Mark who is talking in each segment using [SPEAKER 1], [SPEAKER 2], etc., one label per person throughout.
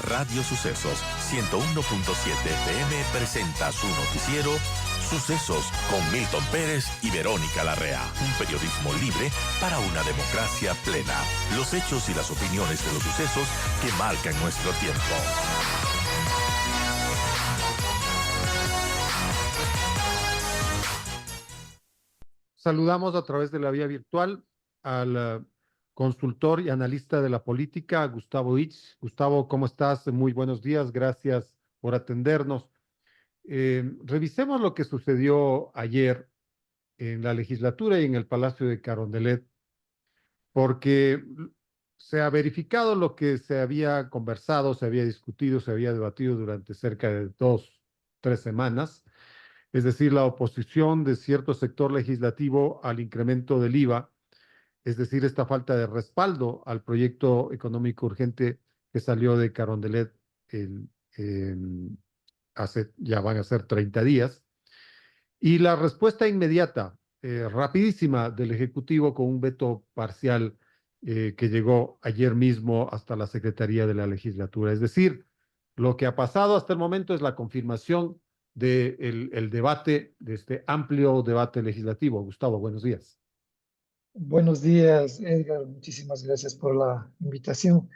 [SPEAKER 1] Radio Sucesos 101.7 FM presenta su noticiero Sucesos con Milton Pérez y Verónica Larrea. Un periodismo libre para una democracia plena. Los hechos y las opiniones de los sucesos que marcan nuestro tiempo.
[SPEAKER 2] Saludamos a través de la vía virtual al consultor y analista de la política, Gustavo Itz. Gustavo, ¿cómo estás? Muy buenos días, gracias por atendernos. Revisemos lo que sucedió ayer en la legislatura y en el Palacio de Carondelet, porque se ha verificado lo que se había conversado, se había discutido, se había debatido durante cerca de 2, 3 semanas. Es decir, la oposición de cierto sector legislativo al incremento del IVA, es decir, esta falta de respaldo al proyecto económico urgente que salió de Carondelet hace, ya van a ser 30 días, y la respuesta inmediata, rapidísima del Ejecutivo con un veto parcial que llegó ayer mismo hasta la Secretaría de la Legislatura. Es decir, lo que ha pasado hasta el momento es la confirmación del debate, de este amplio debate legislativo. Gustavo, buenos días.
[SPEAKER 3] Buenos días, Edgar. Muchísimas gracias por la invitación.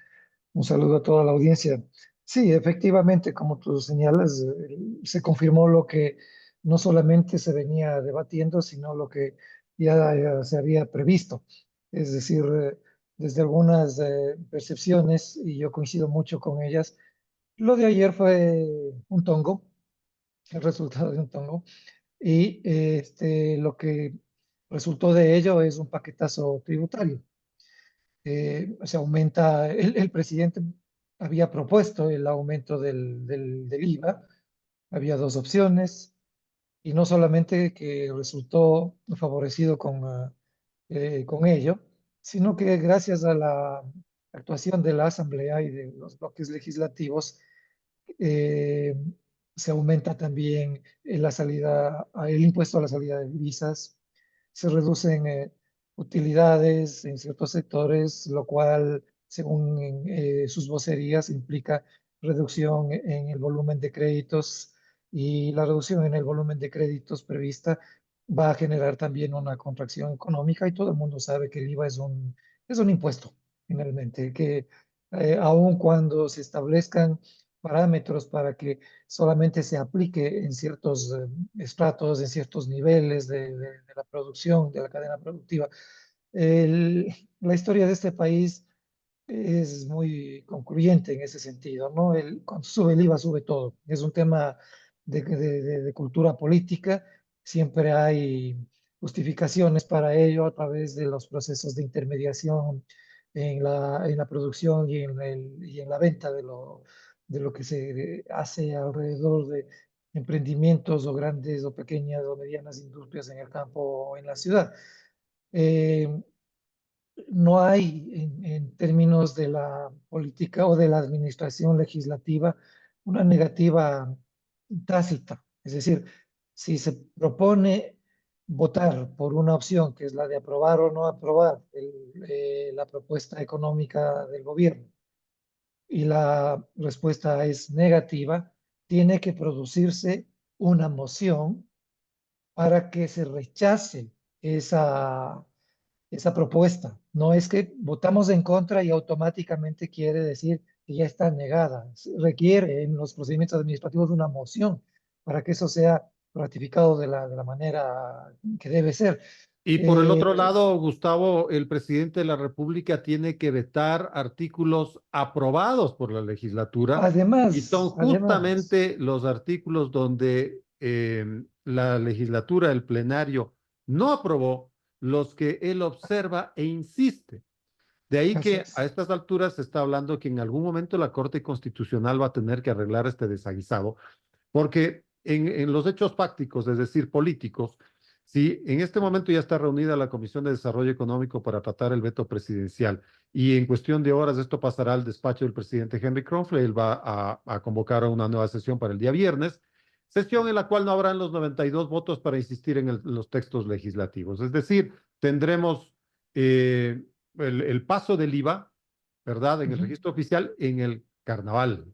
[SPEAKER 3] Un saludo a toda la audiencia. Sí, efectivamente, como tú señalas, se confirmó lo que no solamente se venía debatiendo, sino lo que ya se había previsto. Es decir, desde algunas percepciones, y yo coincido mucho con ellas, lo de ayer fue un tongo, el resultado de un tongo. Y lo que resultó de ello es un paquetazo tributario. Se aumenta, el presidente había propuesto el aumento del IVA, había dos opciones, y no solamente que resultó favorecido con ello, sino que gracias a la actuación de la Asamblea y de los bloques legislativos, eh, se aumenta también el impuesto a la salida de divisas, se reducen utilidades en ciertos sectores, lo cual, según sus vocerías, implica reducción en el volumen de créditos, y la reducción en el volumen de créditos prevista va a generar también una contracción económica, y todo el mundo sabe que el IVA es un impuesto, finalmente, que aun cuando se establezcan parámetros para que solamente se aplique en ciertos estratos, en ciertos niveles de la producción, de la cadena productiva. La historia de este país es muy concluyente en ese sentido, ¿no? Cuando sube el IVA, sube todo. Es un tema de cultura política. Siempre hay justificaciones para ello a través de los procesos de intermediación en la producción y en la venta de lo que se hace alrededor de emprendimientos o grandes o pequeñas o medianas industrias en el campo o en la ciudad. Eh, no hay en términos de la política o de la administración legislativa una negativa tácita. Es decir, si se propone votar por una opción que es la de aprobar o no aprobar la propuesta económica del gobierno, y la respuesta es negativa, tiene que producirse una moción para que se rechace esa propuesta. No es que votamos en contra y automáticamente quiere decir que ya está negada. Requiere en los procedimientos administrativos una moción para que eso sea ratificado de la manera que debe ser.
[SPEAKER 2] Y por el otro lado, Gustavo, el presidente de la República tiene que vetar artículos aprobados por la legislatura, y son
[SPEAKER 3] Además,
[SPEAKER 2] justamente los artículos donde la legislatura, el plenario, no aprobó, los que él observa e insiste. De ahí
[SPEAKER 3] así
[SPEAKER 2] que a
[SPEAKER 3] es.
[SPEAKER 2] estas alturas se está hablando que en algún momento la Corte Constitucional va a tener que arreglar este desaguisado, porque en los hechos fácticos, es decir, políticos, si en este momento ya está reunida la Comisión de Desarrollo Económico para tratar el veto presidencial, y en cuestión de horas esto pasará al despacho del presidente Henry Kronfle, él va a convocar a una nueva sesión para el día viernes, sesión en la cual no habrán los 92 votos para insistir en los textos legislativos. Es decir, tendremos el paso del IVA, ¿verdad?, en el registro oficial en el carnaval,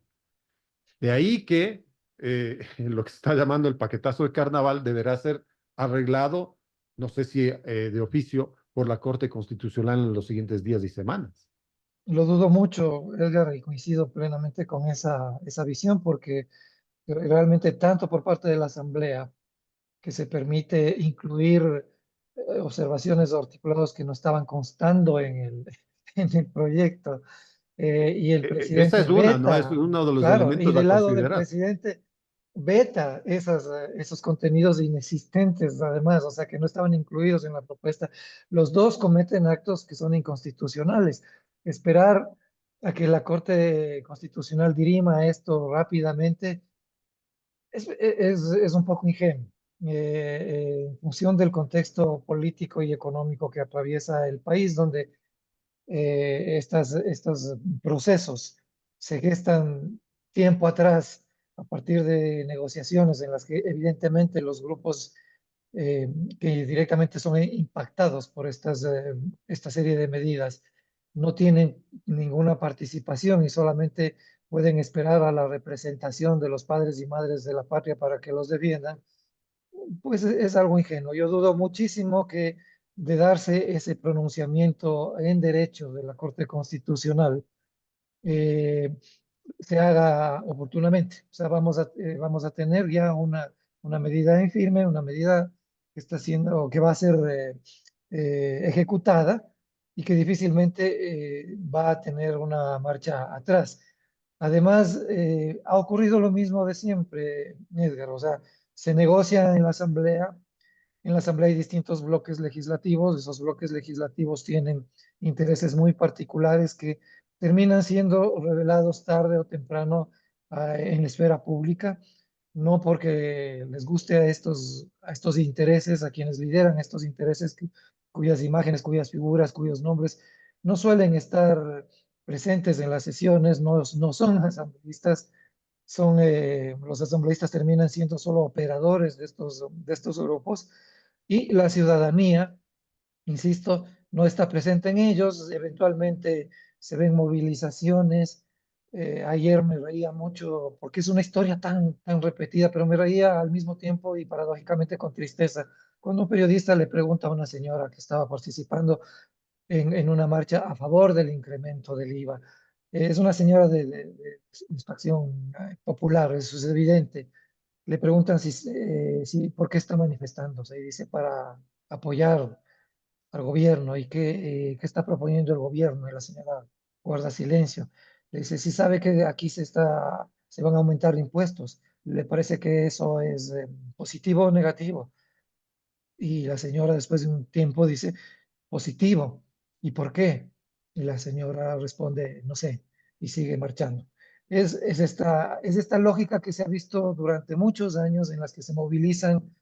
[SPEAKER 2] De ahí que lo que se está llamando el paquetazo de carnaval deberá ser arreglado, no sé si de oficio, por la Corte Constitucional en los siguientes días y semanas.
[SPEAKER 3] Lo dudo mucho, Edgar, y coincido plenamente con esa visión, porque realmente tanto por parte de la Asamblea, que se permite incluir observaciones o articulados que no estaban constando en en el proyecto, y el
[SPEAKER 2] Esa
[SPEAKER 3] presidente
[SPEAKER 2] es una, ¿no? Es
[SPEAKER 3] veta,
[SPEAKER 2] uno de los
[SPEAKER 3] claro, y
[SPEAKER 2] elementos a
[SPEAKER 3] del lado del
[SPEAKER 2] considerar.
[SPEAKER 3] presidente veta esos contenidos inexistentes, además, o sea, que no estaban incluidos en la propuesta. Los dos cometen actos que son inconstitucionales. Esperar a que la Corte Constitucional dirima esto rápidamente es un poco ingenuo. En función del contexto político y económico que atraviesa el país, donde estos procesos se gestan tiempo atrás a partir de negociaciones en las que evidentemente los grupos eh, que directamente son impactados por esta serie de medidas no tienen ninguna participación y solamente pueden esperar a la representación de los padres y madres de la patria para que los defiendan, pues es algo ingenuo. Yo dudo muchísimo que de darse ese pronunciamiento en derecho de la Corte Constitucional, eh, se haga oportunamente. O sea, vamos a tener ya una medida en firme, una medida que está siendo, que va a ser ejecutada y que difícilmente va a tener una marcha atrás. Además, ha ocurrido lo mismo de siempre, Edgar. O sea, se negocia en la Asamblea hay distintos bloques legislativos, esos bloques legislativos tienen intereses muy particulares que terminan siendo revelados tarde o temprano en la esfera pública, no porque les guste a estos intereses, a quienes lideran estos intereses, cuyas imágenes, cuyas figuras, cuyos nombres no suelen estar presentes en las sesiones, no son asambleístas, los asambleístas terminan siendo solo operadores de estos grupos y la ciudadanía, insisto, no está presente en ellos, eventualmente se ven movilizaciones. Ayer me reía mucho porque es una historia tan repetida, pero me reía al mismo tiempo y paradójicamente con tristeza. Cuando un periodista le pregunta a una señora que estaba participando en una marcha a favor del incremento del IVA, es una señora de facción popular, eso es evidente. Le preguntan por qué está manifestándose y dice para apoyar al gobierno y qué está proponiendo el gobierno. Y la señora guarda silencio. Le dice, si sabe que aquí se van a aumentar impuestos, ¿le parece que eso es positivo o negativo? Y la señora después de un tiempo dice, positivo. ¿Y por qué? Y la señora responde, no sé, y sigue marchando. Es esta lógica que se ha visto durante muchos años en las que se movilizan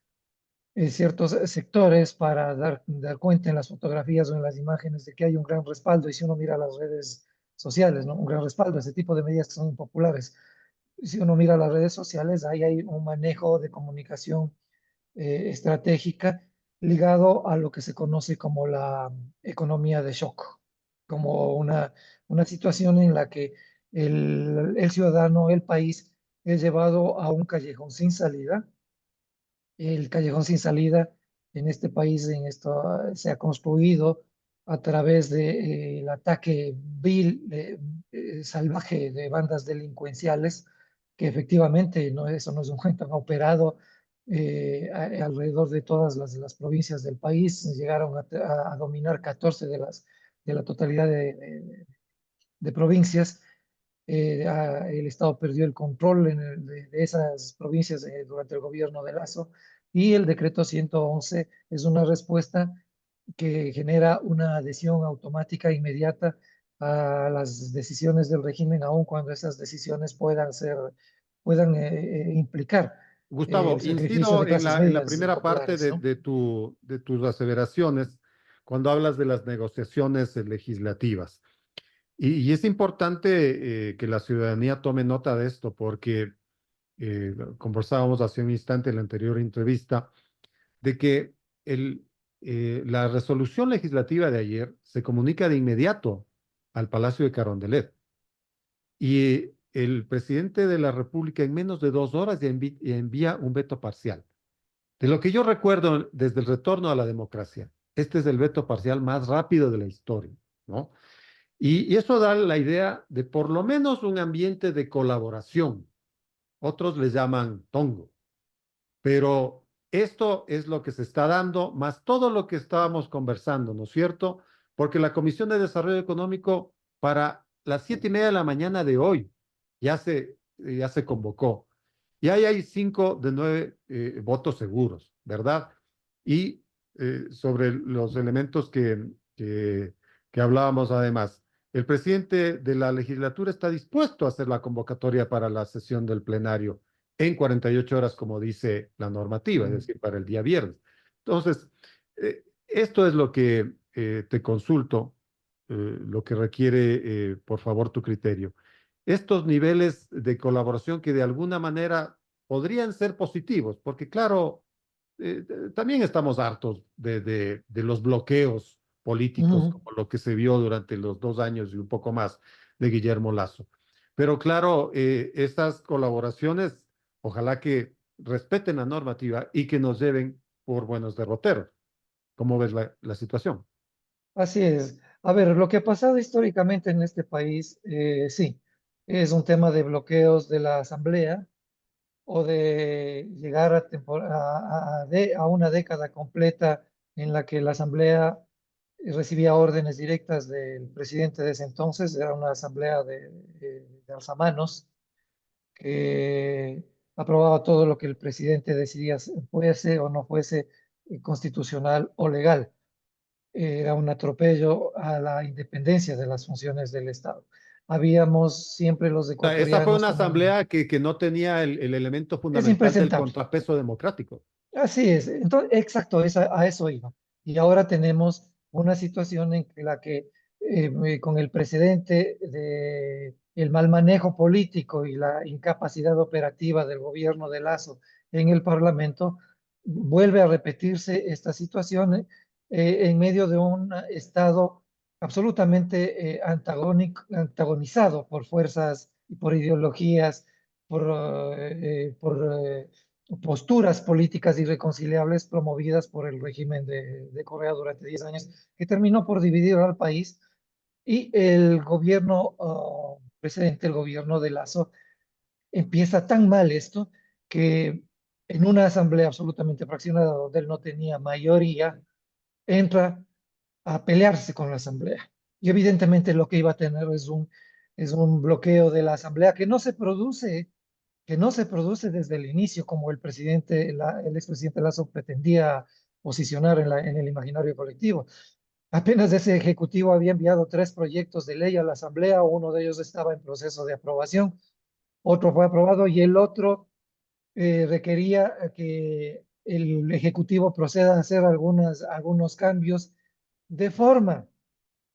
[SPEAKER 3] ciertos sectores para dar cuenta en las fotografías o en las imágenes de que hay un gran respaldo. Y si uno mira las redes sociales, ¿no? Un gran respaldo, ese tipo de medidas que son impopulares. Si uno mira las redes sociales, ahí hay un manejo de comunicación estratégica ligado a lo que se conoce como la economía de shock, como una situación en la que el ciudadano, el país, es llevado a un callejón sin salida. El callejón sin salida en este país se ha construido a través del ataque vil, salvaje de bandas delincuenciales, que efectivamente eso no es un cuento, han operado alrededor de todas las provincias del país, llegaron a dominar 14 de la totalidad de provincias. El Estado perdió el control de esas provincias durante el gobierno de Lazo y el decreto 111 es una respuesta que genera una adhesión automática e inmediata a las decisiones del régimen, aun cuando esas decisiones puedan implicar
[SPEAKER 2] Gustavo,
[SPEAKER 3] el sacrificio
[SPEAKER 2] incido
[SPEAKER 3] de clases
[SPEAKER 2] en la
[SPEAKER 3] medias y
[SPEAKER 2] primera parte
[SPEAKER 3] populares, ¿no?
[SPEAKER 2] de tus aseveraciones cuando hablas de las negociaciones legislativas. Y es importante que la ciudadanía tome nota de esto porque conversábamos hace un instante en la anterior entrevista de que la resolución legislativa de ayer se comunica de inmediato al Palacio de Carondelet. Y el presidente de la República en menos de 2 horas ya envía un veto parcial. De lo que yo recuerdo desde el retorno a la democracia, este es el veto parcial más rápido de la historia, ¿no? Y eso da la idea de por lo menos un ambiente de colaboración. Otros les llaman tongo, pero esto es lo que se está dando, más todo lo que estábamos conversando, ¿no es cierto? Porque la Comisión de Desarrollo Económico para las 7:30 de la mañana de hoy ya se convocó. Y ahí hay 5 de 9 votos seguros, ¿verdad? Y sobre los elementos que hablábamos además, el presidente de la legislatura está dispuesto a hacer la convocatoria para la sesión del plenario en 48 horas, como dice la normativa, es decir, para el día viernes. Entonces, esto es lo que te consulto, lo que requiere, por favor, tu criterio. Estos niveles de colaboración que de alguna manera podrían ser positivos, porque claro, también estamos hartos de los bloqueos políticos,
[SPEAKER 3] Ujú.
[SPEAKER 2] como lo que se vio durante los 2 años y un poco más de Guillermo Lasso. Pero claro, estas colaboraciones, ojalá que respeten la normativa y que nos lleven por buenos derroteros. ¿Cómo ves la situación?
[SPEAKER 3] Así es. A ver, lo que ha pasado históricamente en este país, sí, es un tema de bloqueos de la Asamblea o de llegar a una década completa en la que la Asamblea recibía órdenes directas del presidente de ese entonces. Era una asamblea de alzamanos que aprobaba todo lo que el presidente decidía fuese o no fuese constitucional o legal. Era un atropello a la independencia de las funciones del Estado. Habíamos siempre los
[SPEAKER 2] Sea, esa fue
[SPEAKER 3] ecuatorianos
[SPEAKER 2] una
[SPEAKER 3] como...
[SPEAKER 2] asamblea que no tenía el elemento
[SPEAKER 3] Es
[SPEAKER 2] fundamental del
[SPEAKER 3] impresentable.
[SPEAKER 2] contrapeso democrático.
[SPEAKER 3] Así es, entonces, exacto, a eso iba. Y ahora tenemos una situación en la que con el precedente de el mal manejo político y la incapacidad operativa del gobierno de Lasso en el Parlamento, vuelve a repetirse esta situación en medio de un Estado absolutamente antagonizado por fuerzas y por ideologías, por posturas políticas irreconciliables promovidas por el régimen de Correa durante 10 años, que terminó por dividir al país y el gobierno precedente, el gobierno de Lasso, empieza tan mal esto que en una asamblea absolutamente fraccionada donde él no tenía mayoría, entra a pelearse con la asamblea. Y evidentemente lo que iba a tener es un bloqueo de la asamblea que no se produce desde el inicio, como el presidente, el expresidente Lasso pretendía posicionar en el imaginario colectivo. Apenas ese ejecutivo había enviado 3 proyectos de ley a la Asamblea, uno de ellos estaba en proceso de aprobación, otro fue aprobado y el otro requería que el ejecutivo proceda a hacer algunos cambios de forma.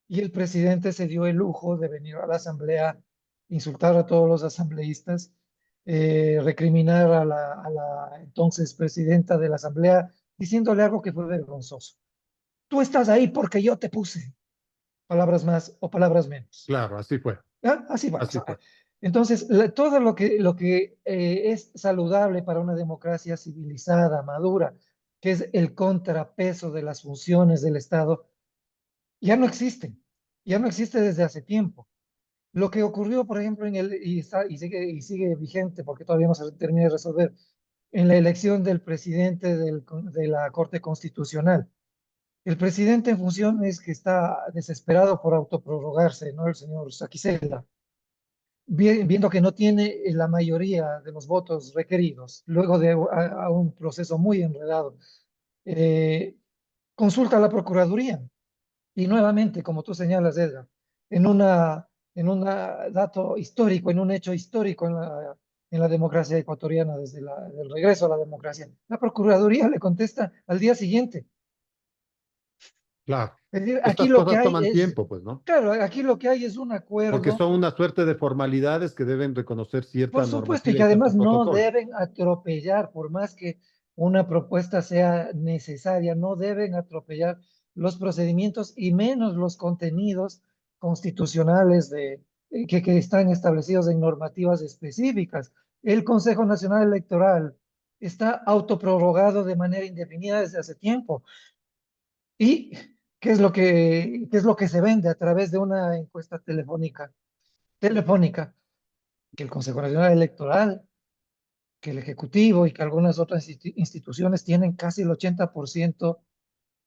[SPEAKER 3] Y el presidente se dio el lujo de venir a la Asamblea, insultar a todos los asambleístas, recriminar a la entonces presidenta de la Asamblea, diciéndole algo que fue vergonzoso. Tú estás ahí porque yo te puse, palabras más o palabras menos.
[SPEAKER 2] Claro, así fue,
[SPEAKER 3] ¿Ah? Así va. O
[SPEAKER 2] así
[SPEAKER 3] sea,
[SPEAKER 2] fue.
[SPEAKER 3] entonces, todo lo que es saludable para una democracia civilizada, madura, que es el contrapeso de las funciones del Estado, ya no existe. Ya no existe desde hace tiempo. Lo que ocurrió, por ejemplo, y sigue vigente, porque todavía no se termina de resolver, en la elección del presidente de la Corte Constitucional. El presidente en funciones que está desesperado por autoprorrogarse, ¿no? El señor Saquicela, viendo que no tiene la mayoría de los votos requeridos, luego de a un proceso muy enredado, eh, consulta a la Procuraduría. Y nuevamente, como tú señalas, Edgar, en una, en un dato histórico, en un hecho histórico en la democracia ecuatoriana, desde el regreso a la democracia, la Procuraduría le contesta al día siguiente.
[SPEAKER 2] Claro.
[SPEAKER 3] Es decir, aquí
[SPEAKER 2] Estas
[SPEAKER 3] lo que
[SPEAKER 2] cosas
[SPEAKER 3] hay
[SPEAKER 2] toman
[SPEAKER 3] es,
[SPEAKER 2] tiempo, pues, ¿no?
[SPEAKER 3] claro, aquí lo que hay es un
[SPEAKER 2] Porque
[SPEAKER 3] acuerdo,
[SPEAKER 2] son una suerte de formalidades que deben reconocer
[SPEAKER 3] por
[SPEAKER 2] cierta
[SPEAKER 3] supuesto, y
[SPEAKER 2] normativa
[SPEAKER 3] que
[SPEAKER 2] y cierto
[SPEAKER 3] además no
[SPEAKER 2] protocolo.
[SPEAKER 3] deben atropellar, por más que una propuesta sea necesaria, no deben atropellar los procedimientos y menos los contenidos constitucionales que están establecidos en normativas específicas. El Consejo Nacional Electoral está autoprorrogado de manera indefinida desde hace tiempo. ¿Y qué es lo que se vende a través de una encuesta telefónica? Que el Consejo Nacional Electoral, que el Ejecutivo y que algunas otras instituciones tienen casi el 80%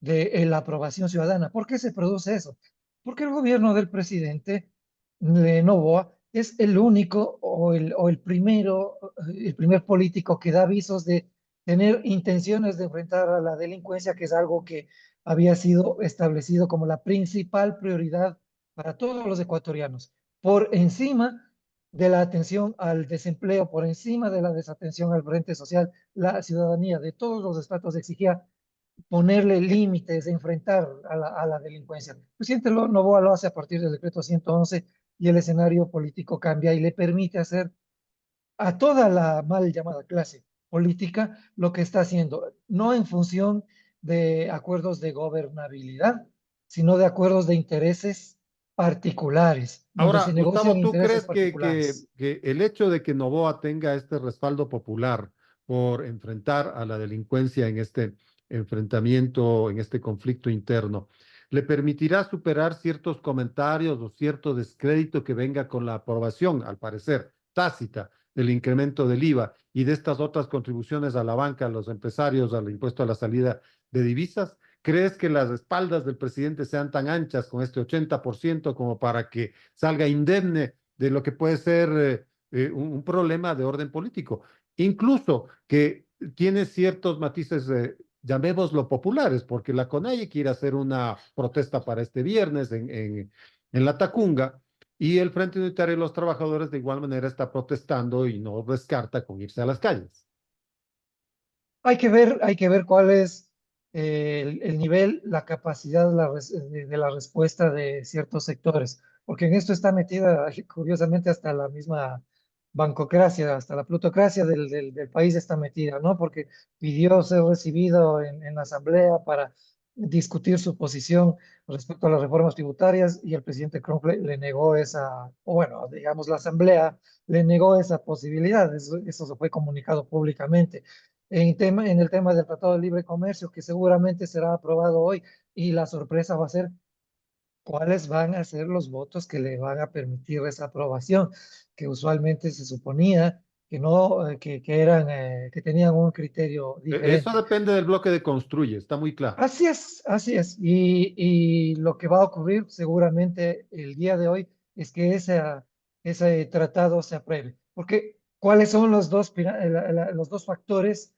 [SPEAKER 3] de la aprobación ciudadana. ¿Por qué se produce eso? Porque el gobierno del presidente Noboa es el único o el primer político que da avisos de tener intenciones de enfrentar a la delincuencia, que es algo que había sido establecido como la principal prioridad para todos los ecuatorianos, por encima de la atención al desempleo, por encima de la desatención al frente social. La ciudadanía de todos los estratos exigía ponerle límites, enfrentar a la delincuencia. El presidente Noboa lo hace a partir del decreto 111 y el escenario político cambia y le permite hacer a toda la mal llamada clase política lo que está haciendo, no en función de acuerdos de gobernabilidad, sino de acuerdos de intereses particulares, donde
[SPEAKER 2] Ahora,
[SPEAKER 3] se negocian
[SPEAKER 2] Gustavo, ¿tú
[SPEAKER 3] intereses
[SPEAKER 2] crees que,
[SPEAKER 3] particulares.
[SPEAKER 2] que el hecho de que Novoa tenga este respaldo popular por enfrentar a la delincuencia en este enfrentamiento, en este conflicto interno, le permitirá superar ciertos comentarios o cierto descrédito que venga con la aprobación, al parecer, tácita, del incremento del IVA y de estas otras contribuciones a la banca, a los empresarios, al impuesto a la salida de divisas? ¿Crees que las espaldas del presidente sean tan anchas con este 80% como para que salga indemne de lo que puede ser un problema de orden político? Incluso que tiene ciertos matices, llamémoslo populares, porque la CONAIE quiere hacer una protesta para este viernes en La Tacunga, y el Frente Unitario de los Trabajadores de igual manera está protestando y no descarta con irse a las calles.
[SPEAKER 3] Hay que ver cuál es el nivel, la capacidad de la respuesta de ciertos sectores, porque en esto está metida, curiosamente, hasta la misma bancocracia, hasta la plutocracia del país está metida, ¿no? Porque pidió ser recibido en la asamblea para discutir su posición respecto a las reformas tributarias y el presidente Trump le negó esa, o bueno, digamos, la asamblea le negó esa posibilidad, eso se fue comunicado públicamente en el tema del Tratado de Libre Comercio, que seguramente será aprobado hoy, y la sorpresa va a ser cuáles van a ser los votos que le van a permitir esa aprobación, que usualmente se suponía que no, que eran, que tenían un criterio
[SPEAKER 2] Eso
[SPEAKER 3] diferente.
[SPEAKER 2] depende del bloque de Construye, está muy claro.
[SPEAKER 3] Así es, así es. Y lo que va a ocurrir seguramente el día de hoy es que ese tratado se apruebe. Porque, ¿cuáles son los dos factores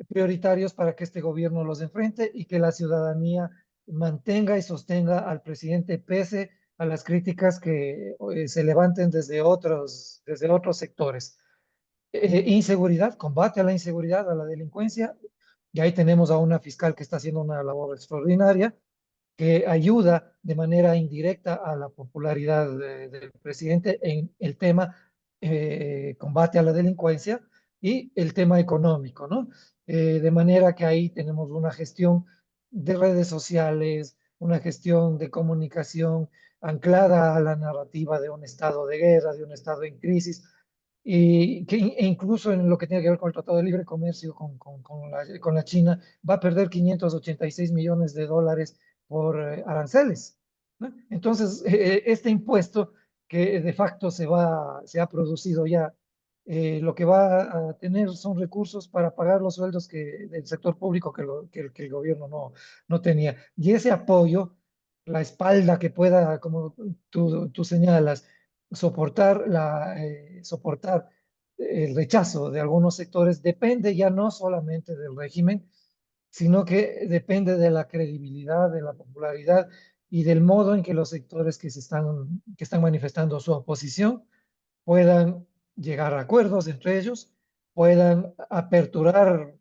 [SPEAKER 3] prioritarios para que este gobierno los enfrente y que la ciudadanía mantenga y sostenga al presidente pese a las críticas que se levanten desde otros sectores? Inseguridad, combate a la inseguridad, a la delincuencia, y ahí tenemos a una fiscal que está haciendo una labor extraordinaria, que ayuda de manera indirecta a la popularidad del presidente en el tema combate a la delincuencia y el tema económico, ¿no? De manera que ahí tenemos una gestión de redes sociales, una gestión de comunicación anclada a la narrativa de un estado de guerra, de un estado en crisis, e incluso en lo que tiene que ver con el Tratado de Libre Comercio con la China, va a perder 586 millones de dólares por aranceles, ¿no? Entonces, este impuesto que de facto se ha producido ya, lo que va a tener son recursos para pagar los sueldos del sector público que el gobierno no tenía. Y ese apoyo, la espalda que pueda, como tú señalas, soportar el rechazo de algunos sectores, depende ya no solamente del régimen, sino que depende de la credibilidad, de la popularidad y del modo en que los sectores que están manifestando su oposición puedan llegar a acuerdos entre ellos, puedan aperturar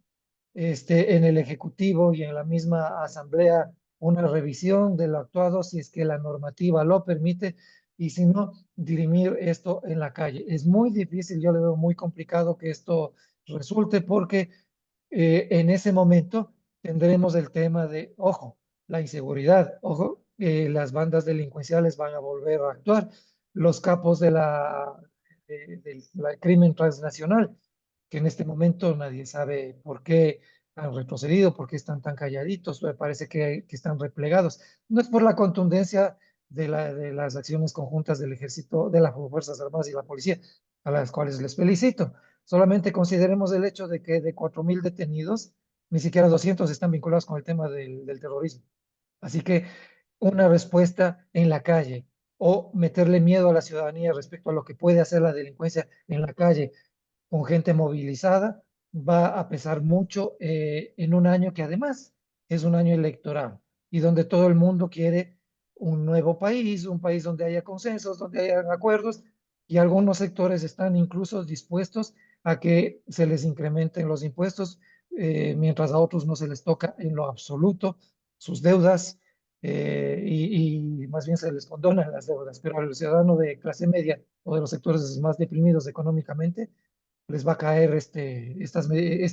[SPEAKER 3] en el Ejecutivo y en la misma Asamblea una revisión de lo actuado si es que la normativa lo permite y si no, dirimir esto en la calle. Es muy difícil, yo le veo muy complicado que esto resulte porque en ese momento tendremos el tema de, ojo, la inseguridad, ojo, las bandas delincuenciales van a volver a actuar, los capos del crimen transnacional, que en este momento nadie sabe por qué han retrocedido, por qué están tan calladitos, me parece que están replegados. No es por la contundencia de las acciones conjuntas del ejército, de las Fuerzas Armadas y la policía, a las cuales les felicito. Solamente consideremos el hecho de que de 4.000 detenidos, ni siquiera 200 están vinculados con el tema del terrorismo. Así que una respuesta en la calle o meterle miedo a la ciudadanía respecto a lo que puede hacer la delincuencia en la calle con gente movilizada va a pesar mucho en un año que además es un año electoral y donde todo el mundo quiere un nuevo país, un país donde haya consensos, donde haya acuerdos y algunos sectores están incluso dispuestos a que se les incrementen los impuestos, mientras a otros no se les toca en lo absoluto sus deudas, y más bien se les condonan las deudas, pero al ciudadano de clase media o de los sectores más deprimidos económicamente les va a caer este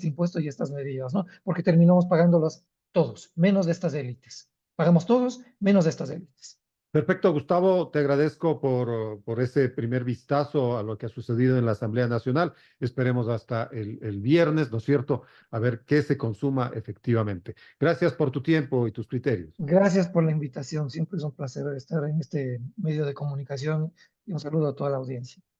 [SPEAKER 3] impuesto y estas medidas, ¿no? Porque terminamos pagándolos todos, menos de estas élites. Pagamos todos, menos de estas élites.
[SPEAKER 2] Perfecto, Gustavo, te agradezco por ese primer vistazo a lo que ha sucedido en la Asamblea Nacional. Esperemos hasta el viernes, ¿no es cierto?, a ver qué se consuma efectivamente. Gracias por tu tiempo y tus criterios.
[SPEAKER 3] Gracias por la invitación. Siempre es un placer estar en este medio de comunicación y un saludo a toda la audiencia.